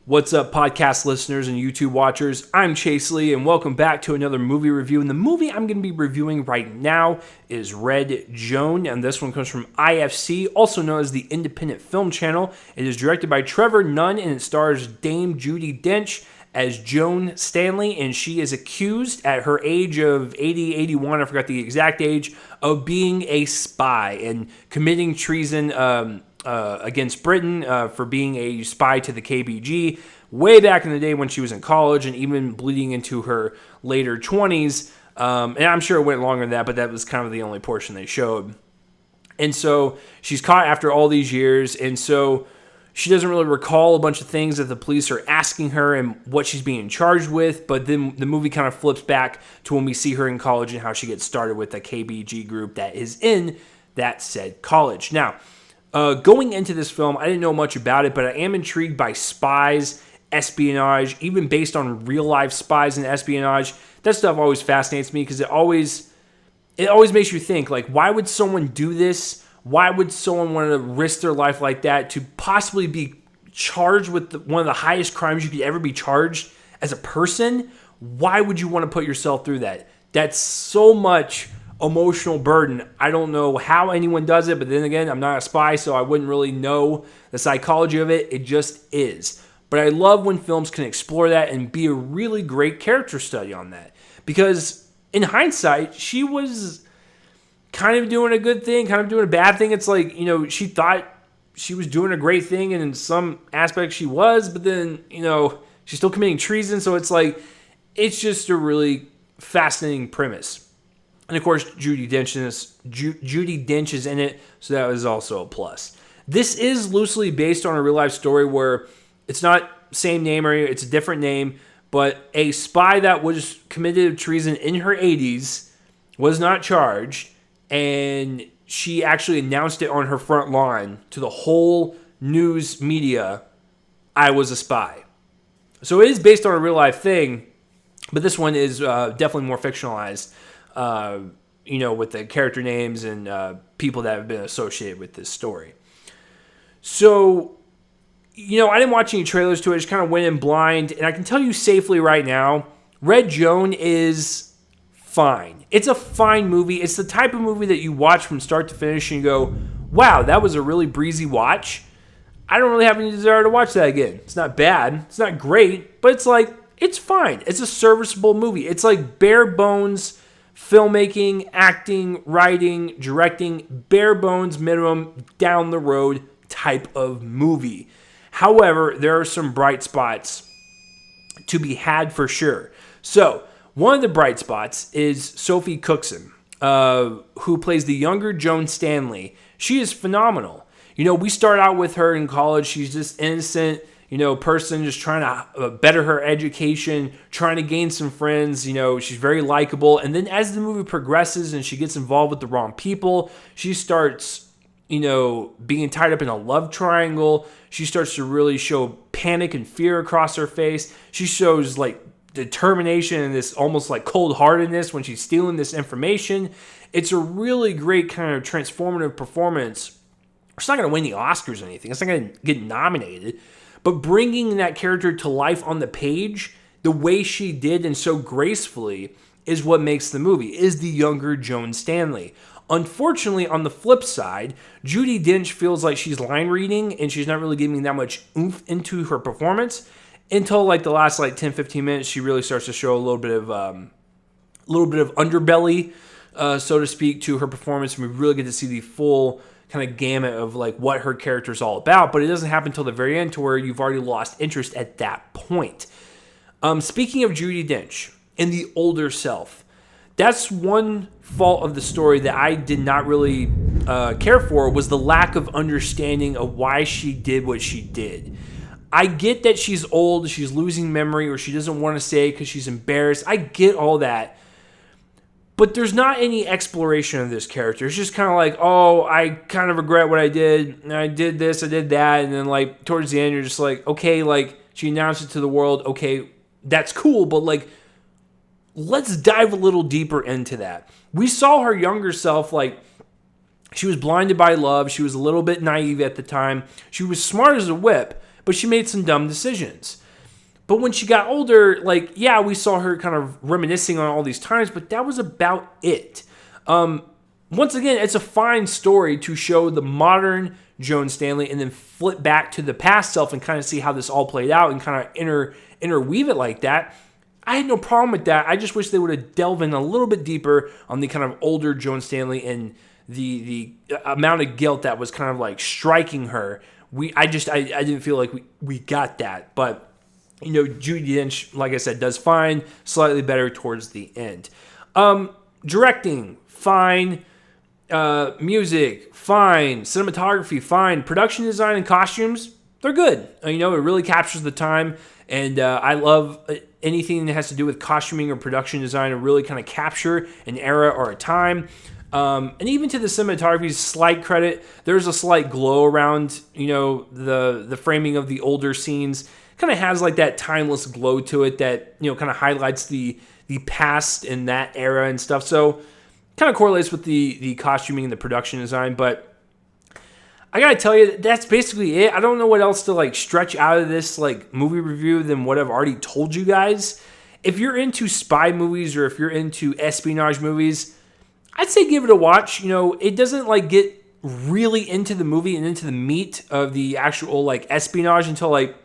What's up, podcast listeners and YouTube watchers? I'm Chase Lee, and welcome back to another movie review. And the movie I'm going to be reviewing right now is Red Joan, and this one comes from IFC, also known as the Independent Film Channel. It is directed by Trevor Nunn, and it stars Dame Judi Dench as Joan Stanley, and she is accused at her age of 80, 81, I forgot the exact age, of being a spy and committing treason against Britain for being a spy to the KBG way back in the day when she was in college and even bleeding into her later 20s. And I'm sure it went longer than that, but that was kind of the only portion they showed. And so she's caught after all these years, and so she doesn't really recall a bunch of things that the police are asking her and what she's being charged with, but then the movie kind of flips back to when we see her in college and how she gets started with the KBG group that is in that said college. Now, going into this film, I didn't know much about it, but I am intrigued by spies, espionage, even based on real-life spies and espionage. That stuff always fascinates me because it always makes you think, like, why would someone do this? Why would someone want to risk their life like that to possibly be charged with one of the highest crimes you could ever be charged as a person? Why would you want to put yourself through that? That's so much emotional burden. I don't know how anyone does it, but then again, I'm not a spy, so I wouldn't really know the psychology of it. It just is. But I love when films can explore that and be a really great character study on that. Because in hindsight, she was kind of doing a good thing, kind of doing a bad thing. It's like, she thought she was doing a great thing, and in some aspects she was, but then, she's still committing treason. So it's like, it's just a really fascinating premise. And of course, Judi Dench is in it, so that was also a plus. This is loosely based on a real-life story where it's not same name, or it's a different name, but a spy that was committed treason in her 80s was not charged, and she actually announced it on her front lawn to the whole news media, I was a spy. So it is based on a real-life thing, but this one is definitely more fictionalized. With the character names and people that have been associated with this story. So, I didn't watch any trailers to it. I just kind of went in blind. And I can tell you safely right now, Red Joan is fine. It's a fine movie. It's the type of movie that you watch from start to finish and you go, wow, that was a really breezy watch. I don't really have any desire to watch that again. It's not bad. It's not great. But it's fine. It's a serviceable movie. It's like bare bones filmmaking, acting, writing, directing, bare bones minimum, down the road type of movie. However, there are some bright spots to be had for sure. So, one of the bright spots is Sophie Cookson, who plays the younger Joan Stanley. She is phenomenal. We start out with her in college. She's just innocent, person just trying to better her education, trying to gain some friends. She's very likable. And then as the movie progresses and she gets involved with the wrong people, she starts, being tied up in a love triangle. She starts to really show panic and fear across her face. She shows determination and this almost cold-heartedness when she's stealing this information. It's a really great kind of transformative performance. It's not going to win the Oscars or anything. It's not going to get nominated. But bringing that character to life on the page, the way she did and so gracefully, is what makes the movie, is the younger Joan Stanley. Unfortunately, on the flip side, Judi Dench feels like she's line reading and she's not really giving that much oomph into her performance until the last 10-15 minutes. She really starts to show a little bit of underbelly, so to speak, to her performance, and we really get to see the full kind of gamut of what her character is all about, but it doesn't happen until the very end to where you've already lost interest at that point. Speaking of Judi Dench and the older self, that's one fault of the story that I did not really care for, was the lack of understanding of why she did what she did. I get that she's old, she's losing memory, or she doesn't want to say because she's embarrassed. I get all that. But there's not any exploration of this character. It's just kind of I kind of regret what I did. And I did this, I did that. And then towards the end, you're just okay, she announced it to the world. Okay, that's cool. But let's dive a little deeper into that. We saw her younger self, she was blinded by love. She was a little bit naive at the time. She was smart as a whip. but she made some dumb decisions. But when she got older, like, yeah, we saw her kind of reminiscing on all these times, but that was about it. Once again, it's a fine story to show the modern Joan Stanley and then flip back to the past self and kind of see how this all played out and kind of interweave it like that. I had no problem with that. I just wish they would have delved in a little bit deeper on the kind of older Joan Stanley and the amount of guilt that was kind of like striking her. I didn't feel like we got that. But, you know, Judi Dench, like I said, does fine, slightly better towards the end. Directing, fine. Music, fine. Cinematography, fine. Production design and costumes, they're good. You know, it really captures the time. And I love anything that has to do with costuming or production design and really kind of capture an era or a time. And even to the cinematography's slight credit, there's a slight glow around, you know, the framing of the older scenes. Kind of has like that timeless glow to it that, you know, kind of highlights the past in that era and stuff. So kind of correlates with the costuming and the production design, but I gotta tell you, that's basically it. I don't know what else to like stretch out of this like movie review than what I've already told you guys. If you're into spy movies or if you're into espionage movies, I'd say give it a watch. You know, it doesn't like get really into the movie and into the meat of the actual like espionage until like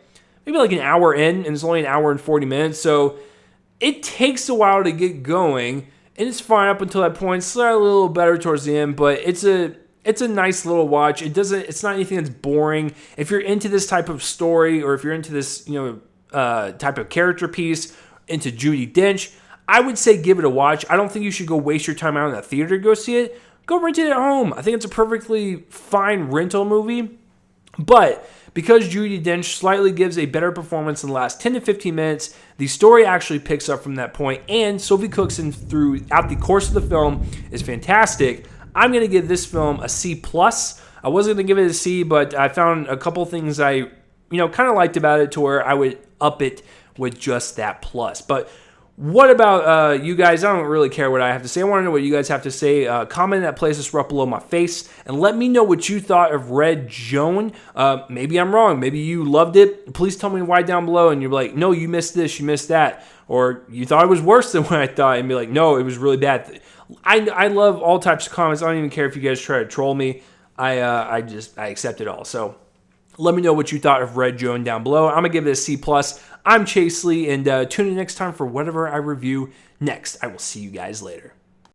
maybe like an hour in, and it's only an hour and 40 minutes, so it takes a while to get going. And it's fine up until that point. It's a little better towards the end, but it's a nice little watch. It's not anything that's boring. If you're into this type of story, or if you're into this, you know, type of character piece, into Judi Dench, I would say give it a watch. I don't think you should go waste your time out in the theater to go see it. Go rent it at home. I think it's a perfectly fine rental movie. But because Judi Dench slightly gives a better performance in the last 10 to 15 minutes, the story actually picks up from that point, and Sophie Cookson throughout the course of the film is fantastic. I'm going to give this film a C+. I wasn't going to give it a C, but I found a couple things I, you know, kind of liked about it to where I would up it with just that plus. But what about you guys? I don't really care what I have to say. I want to know what you guys have to say. Comment in that playlist right below my face, and let me know what you thought of Red Joan. Maybe I'm wrong. Maybe you loved it. Please tell me why down below, and you're like, no, you missed this, you missed that. Or you thought it was worse than what I thought, and be like, no, it was really bad. I love all types of comments. I don't even care if you guys try to troll me. I accept it all. So let me know what you thought of Red Joan down below. I'm going to give it a C+. I'm Chase Lee, and tune in next time for whatever I review next. I will see you guys later.